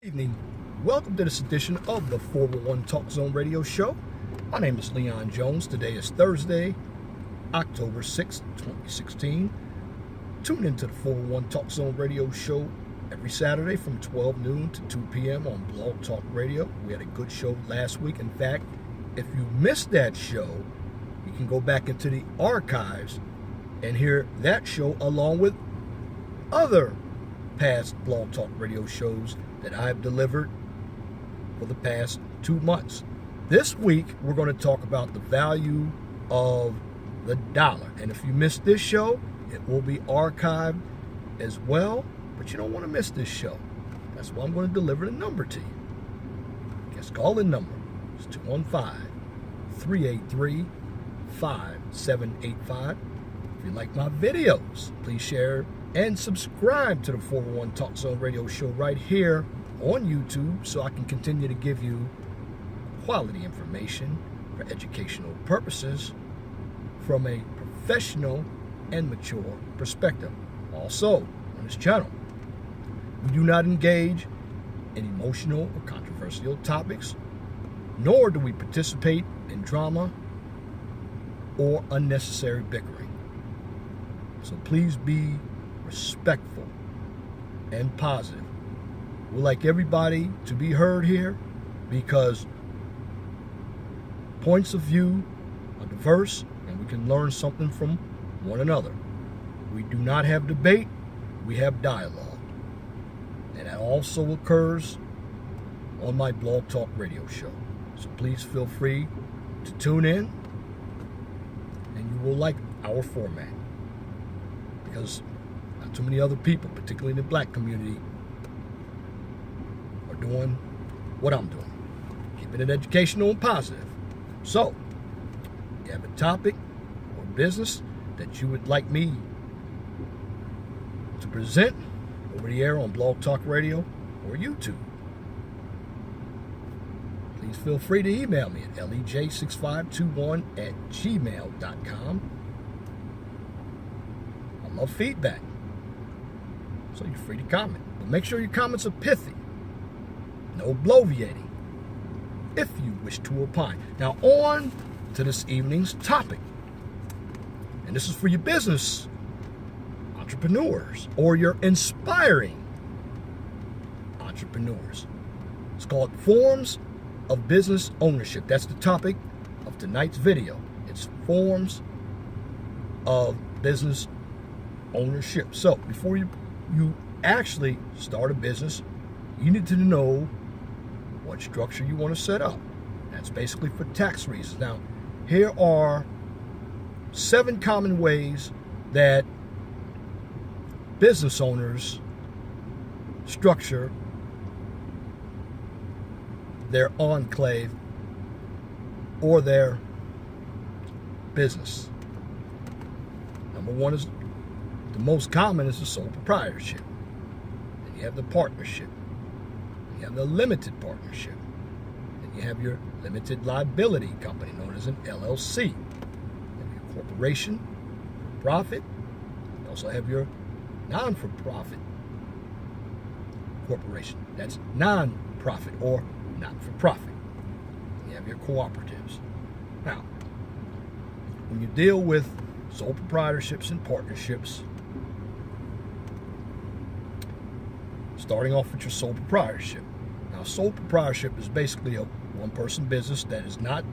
Evening. Welcome to this edition of the 411 Talk Zone Radio Show. My name is Leon Jones. Today is Thursday, October 6th, 2016. Tune into the 411 Talk Zone Radio Show every Saturday from 12 noon to 2 p.m. on Blog Talk Radio. We had a good show last week. In fact, if you missed that show, you can go back into the archives and hear that show along with other past Blog Talk Radio shows that I've delivered for the past 2 months. This week, we're going to talk about the value of the dollar. And if you missed this show, it will be archived as well, but you don't want to miss this show. That's why I'm going to deliver the number to you. Just call the number. It's 215-383-5785. If you like my videos, please share and subscribe to the 411 Talk Zone Radio Show right here on YouTube so I can continue to give you quality information for educational purposes from a professional and mature perspective. Also, on this channel, we do not engage in emotional or controversial topics, nor do we participate in drama or unnecessary bickering. So please be respectful and positive. We'd like everybody to be heard here because points of view are diverse and we can learn something from one another. We do not have debate, we have dialogue. And that also occurs on my Blog Talk Radio show. So please feel free to tune in and you will like our format because not too many other people, particularly in the black community, are doing what I'm doing. Keeping it educational and positive. So, you have a topic or business that you would like me to present over the air on Blog Talk Radio or YouTube, please feel free to email me at lej6521@gmail.com. I love feedback, so you're free to comment. But make sure your comments are pithy. No bloviating, if you wish to opine. Now on to this evening's topic. And this is for your business entrepreneurs or your inspiring entrepreneurs. It's called Forms of Business Ownership. That's the topic of tonight's video. It's forms of business ownership. So before you actually start a business, you need to know what structure you want to set up. That's basically for tax reasons. Now, here are 7 common ways that business owners structure their enclave or their business. Number 1 is the most common is the sole proprietorship. Then you have the partnership. You have the limited partnership. Then you have your limited liability company known as an LLC. You have your corporation, profit. You also have your non-for-profit corporation. That's non-profit or not-for-profit. You have your cooperatives. Now, when you deal with sole proprietorships and partnerships, starting off with your sole proprietorship. Now, sole proprietorship is basically a one-person business that is not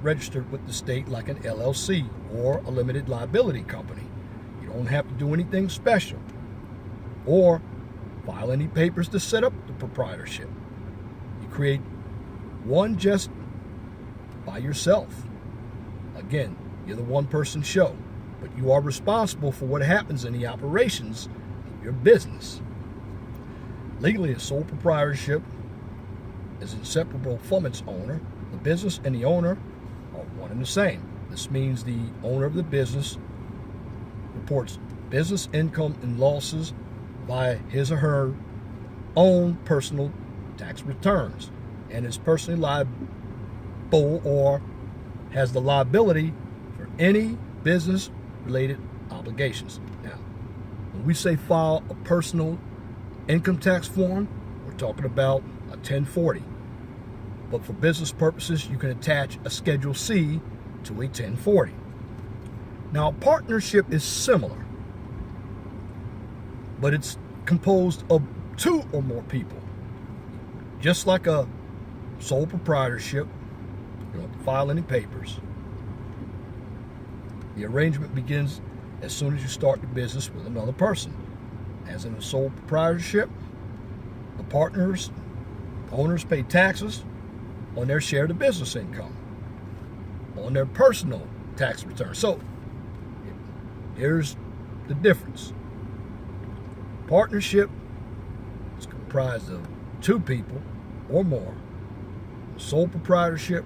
registered with the state like an LLC or a limited liability company. You don't have to do anything special or file any papers to set up the proprietorship. You create one just by yourself. Again, you're the one-person show, but you are responsible for what happens in the operations of your business. Legally, a sole proprietorship is inseparable from its owner. The business and the owner are one and the same. This means the owner of the business reports business income and losses via his or her own personal tax returns and is personally liable or has the liability for any business-related obligations. Now, when we say file a personal income tax form, we're We're talking about a 1040. But for business purposes, you can attach a Schedule C to a 1040. Now, a partnership is similar, but it's composed of two or more people. Just like a sole proprietorship, you don't have to file any papers. The arrangement begins as soon as you start the business with another person. As in a sole proprietorship, the owners pay taxes on their share of the business income, on their personal tax return. So here's the difference. Partnership is comprised of two people or more. Sole proprietorship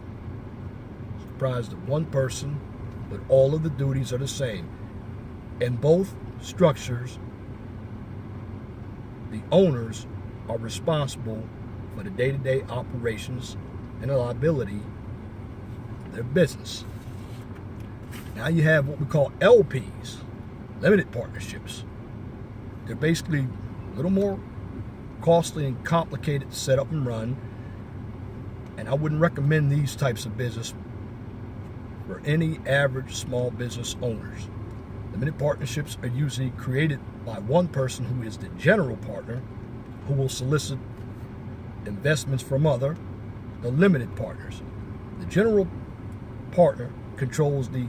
is comprised of one person, but all of the duties are the same. In both structures, the owners are responsible for the day-to-day operations and the liability of their business. Now you have what we call LPs, limited partnerships. They're basically a little more costly and complicated to set up and run, and I wouldn't recommend these types of business for any average small business owners. Limited partnerships are usually created by one person who is the general partner, who will solicit investments from the limited partners. The general partner controls the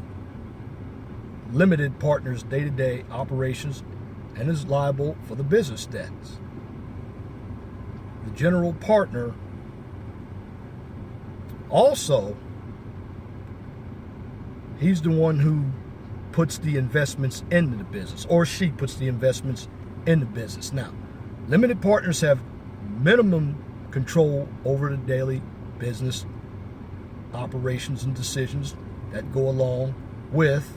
limited partner's day-to-day operations and is liable for the business debts. The general partner also, he's the one who puts the investments into the business, or she puts the investments in the business. Now, limited partners have minimum control over the daily business operations and decisions that go along with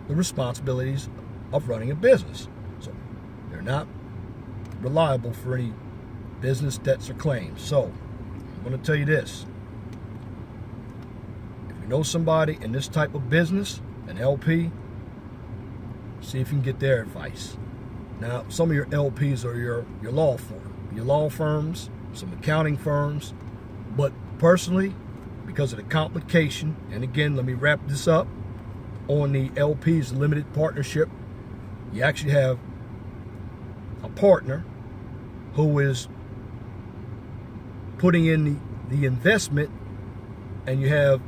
the responsibilities of running a business. So they're not reliable for any business debts or claims. So I'm going to tell you this. If you know somebody in this type of business, an LP, see if you can get their advice. Now, some of your LPs are your law firms, some accounting firms, but personally, because of the complication, and again, let me wrap this up, on the LP's limited partnership, you actually have a partner who is putting in the investment, and you have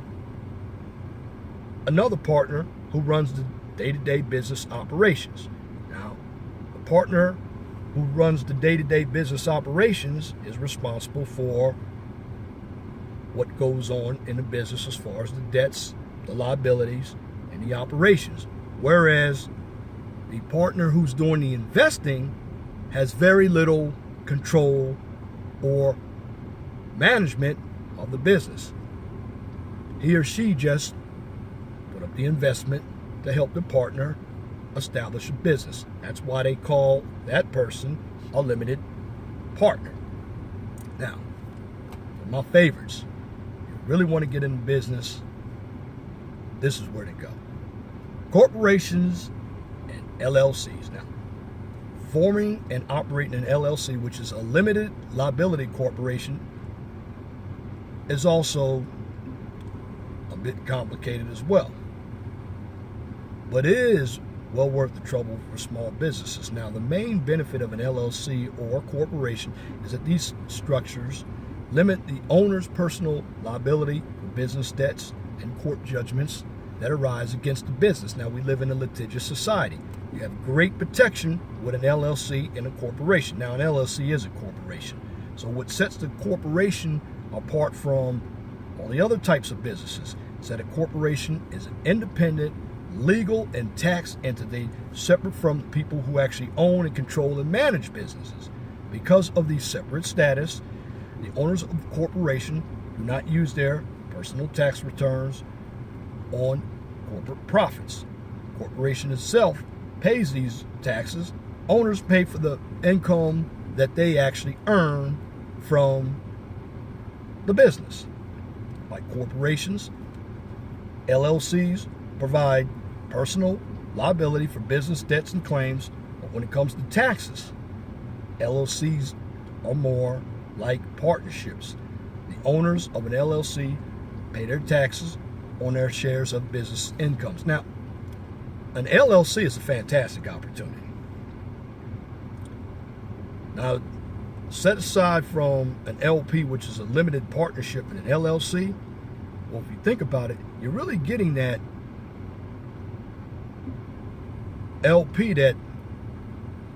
another partner who runs the day-to-day business operations. Now, the partner who runs the day-to-day business operations is responsible for what goes on in the business as far as the debts, the liabilities, and the operations. Whereas the partner who's doing the investing has very little control or management of the business. He or she just put up the investment to help the partner establish a business. That's why they call that person a limited partner. Now, my favorites. If you really want to get into business, this is where to go. Corporations and LLCs. Now, forming and operating an LLC, which is a limited liability corporation, is also a bit complicated as well. But it is well worth the trouble for small businesses. Now, the main benefit of an LLC or corporation is that these structures limit the owner's personal liability for business debts and court judgments that arise against the business. Now, we live in a litigious society. You have great protection with an LLC and a corporation. Now, an LLC is a corporation. So what sets the corporation apart from all the other types of businesses is that a corporation is an independent, legal, and tax entity separate from the people who actually own and control and manage businesses. Because of the separate status, the owners of the corporation do not use their personal tax returns on corporate profits. The corporation itself pays these taxes. Owners pay for the income that they actually earn from the business. Like corporations, LLCs provide personal liability for business debts and claims, but when it comes to taxes, LLCs are more like partnerships. The owners of an LLC pay their taxes on their shares of business incomes. Now, an LLC is a fantastic opportunity. Now, set aside from an LP, which is a limited partnership, and an LLC, well, if you think about it, you're really getting that LP, that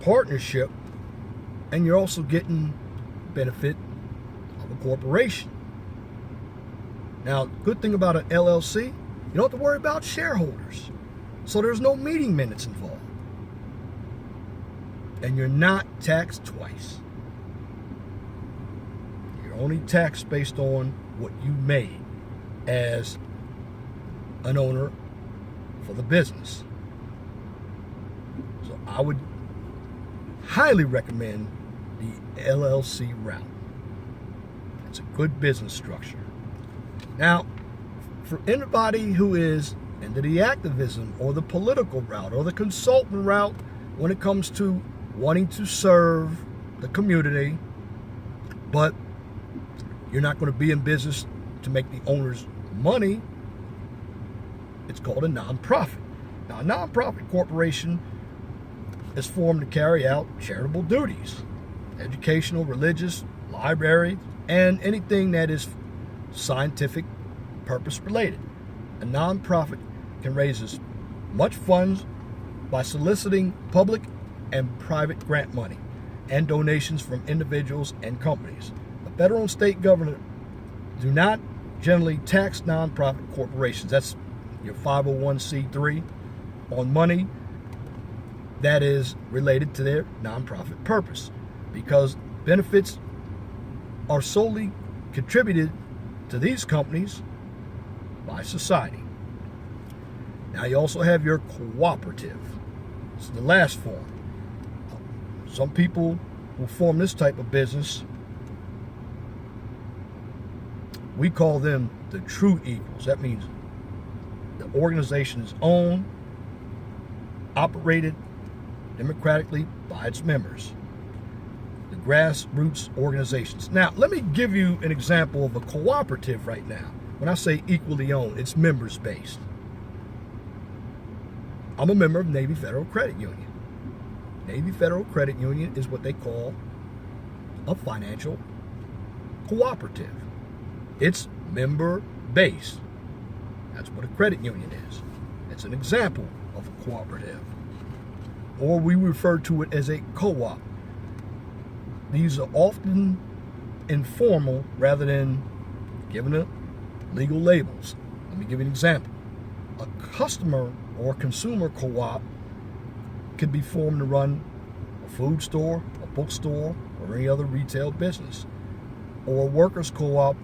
partnership, and you're also getting benefit of a corporation. Now, good thing about an LLC, you don't have to worry about shareholders. So there's no meeting minutes involved. And you're not taxed twice. You're only taxed based on what you made as an owner for the business. So I would highly recommend the LLC route. It's a good business structure. Now, for anybody who is into the activism or the political route or the consultant route when it comes to wanting to serve the community, but you're not going to be in business to make the owners money, it's called a nonprofit. Now, a nonprofit corporation is formed to carry out charitable duties, educational, religious, library, and anything that is scientific purpose related. A nonprofit can raise as much funds by soliciting public and private grant money and donations from individuals and companies. The federal and state government do not generally tax nonprofit corporations. That's your 501c3 on money that is related to their nonprofit purpose, because benefits are solely contributed to these companies by society. Now, you also have your cooperative. This is the last form. Some people who form this type of business, we call them the true equals. That means the organization is owned, operated democratically by its members. The grassroots organizations. Now, let me give you an example of a cooperative right now. When I say equally owned, it's members based. I'm a member of Navy Federal Credit Union. Navy Federal Credit Union is what they call a financial cooperative. It's member based. That's what a credit union is. It's an example of a cooperative. Or we refer to it as a co-op. These are often informal rather than given a legal labels. Let me give you an example. A customer or consumer co-op could be formed to run a food store, a bookstore, or any other retail business. Or a workers' co-op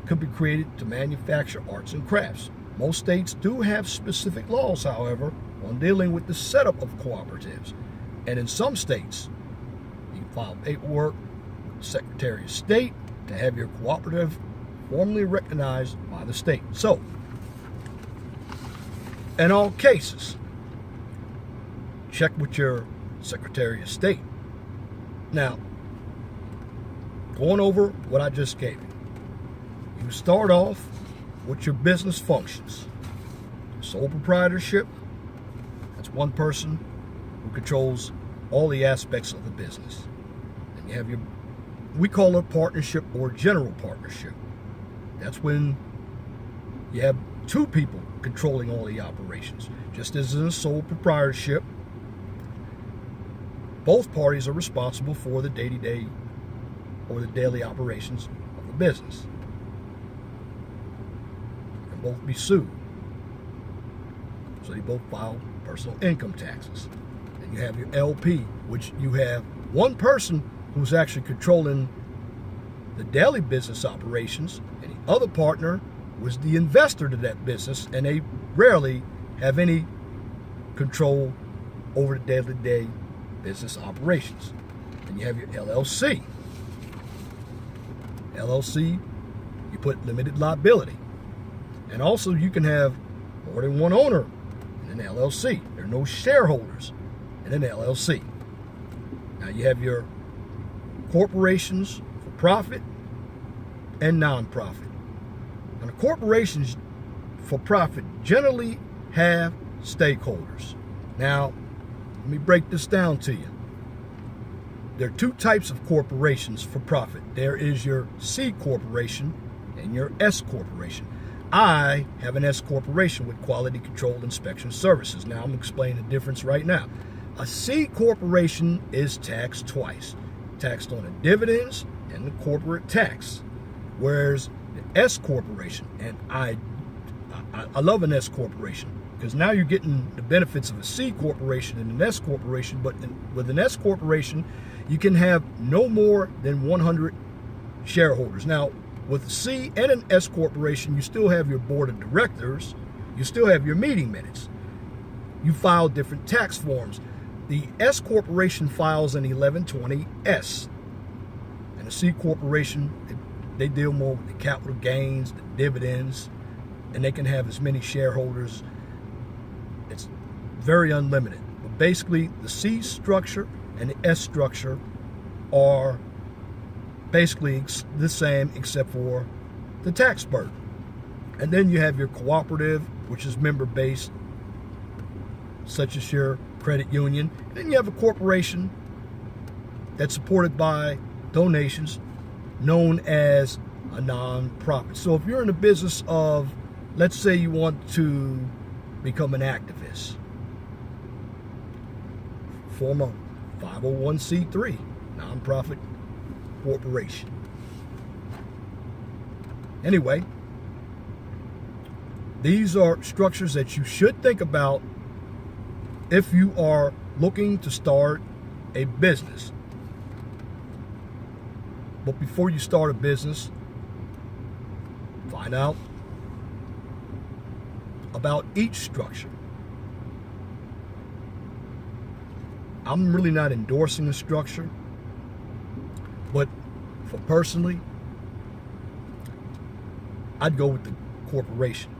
could be created to manufacture arts and crafts. Most states do have specific laws, however, on dealing with the setup of cooperatives. And in some states, you file paperwork with the Secretary of State to have your cooperative formally recognized by the state. So, in all cases, check with your Secretary of State. Now, going over what I just gave you, you start off with your business functions. Sole proprietorship, that's one person who controls all the aspects of the business. And you have your, we call it partnership or general partnership. That's when you have two people controlling all the operations. Just as in a sole proprietorship, both parties are responsible for the day-to-day or the daily operations of the business. They can both be sued. So they both file personal income taxes. And you have your LP, which you have one person who's actually controlling the daily business operations, and the other partner was the investor to that business, and they rarely have any control over the day-to-day business operations. And you have your LLC. LLC, you put limited liability. And also you can have more than one owner in an LLC. There are no shareholders in an LLC. Now you have your corporations profit and nonprofit. And the corporations for profit generally have stakeholders. Now, let me break this down to you. There are two types of corporations for profit. There is your C corporation and your S corporation. I have an S corporation with Quality Control Inspection Services. Now, I'm explaining the difference right now. A C corporation is taxed twice, taxed on the dividends and the corporate tax. Whereas the S corporation, and I love an S corporation, because now you're getting the benefits of a C corporation and an S corporation, but with an S corporation, you can have no more than 100 shareholders. Now, with a C and an S corporation, you still have your board of directors, you still have your meeting minutes. You file different tax forms. The S corporation files an 1120-S, and the C corporation, they deal more with the capital gains, the dividends, and they can have as many shareholders. It's very unlimited. But basically, the C structure and the S structure are basically the same except for the tax burden. And then you have your cooperative, which is member-based, such as your credit union. And then you have a corporation that's supported by donations, known as a non-profit. So if you're in the business of, let's say you want to become an activist, form a 501c3 nonprofit corporation. Anyway, these are structures that you should think about if you are looking to start a business. But before you start a business, find out about each structure. I'm really not endorsing the structure, but for personally, I'd go with the corporation.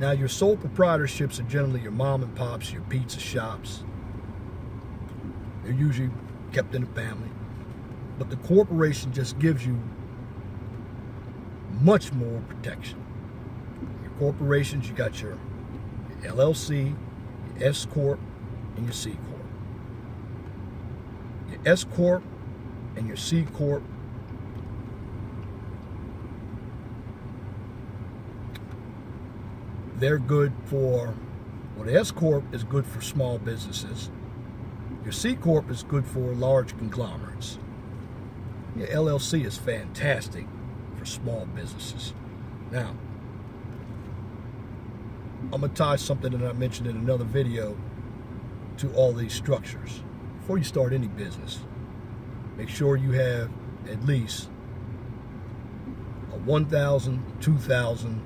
Now, your sole proprietorships are generally your mom and pops, your pizza shops. They're usually kept in the family. But the corporation just gives you much more protection. Your corporations, you got your LLC, your S Corp, and your C Corp. Your S Corp and your C Corp, they're good for, well, the S Corp is good for small businesses. Your C Corp is good for large conglomerates. Your LLC is fantastic for small businesses. Now, I'm going to tie something that I mentioned in another video to all these structures. Before you start any business, make sure you have at least a $1,000, $2,000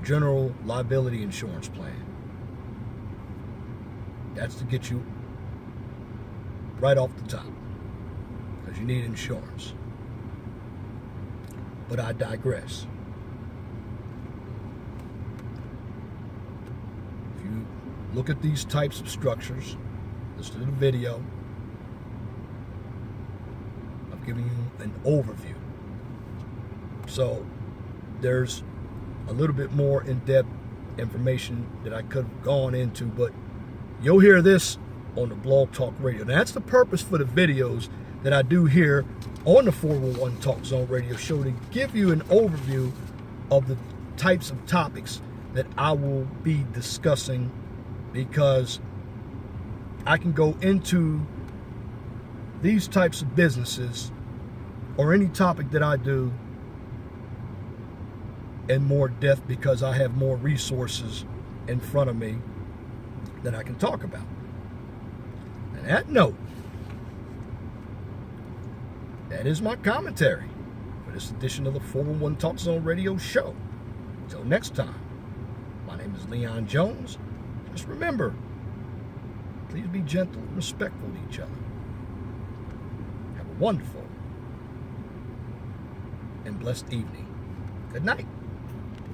general liability insurance plan. That's to get you right off the top, because you need insurance. But I digress. If you look at these types of structures, listen to the video. I've given you an overview. So there's a little bit more in-depth information that I could have gone into, but you'll hear this on the Blog Talk Radio. Now, that's the purpose for the videos that I do here on the 411 Talk Zone Radio Show, to give you an overview of the types of topics that I will be discussing, because I can go into these types of businesses or any topic that I do in more depth, because I have more resources in front of me that I can talk about. And that note, that is my commentary for this edition of the 411 Talk Zone Radio Show. Until next time, my name is Leon Jones. Just remember, please be gentle and respectful to each other. Have a wonderful and blessed evening. Good night.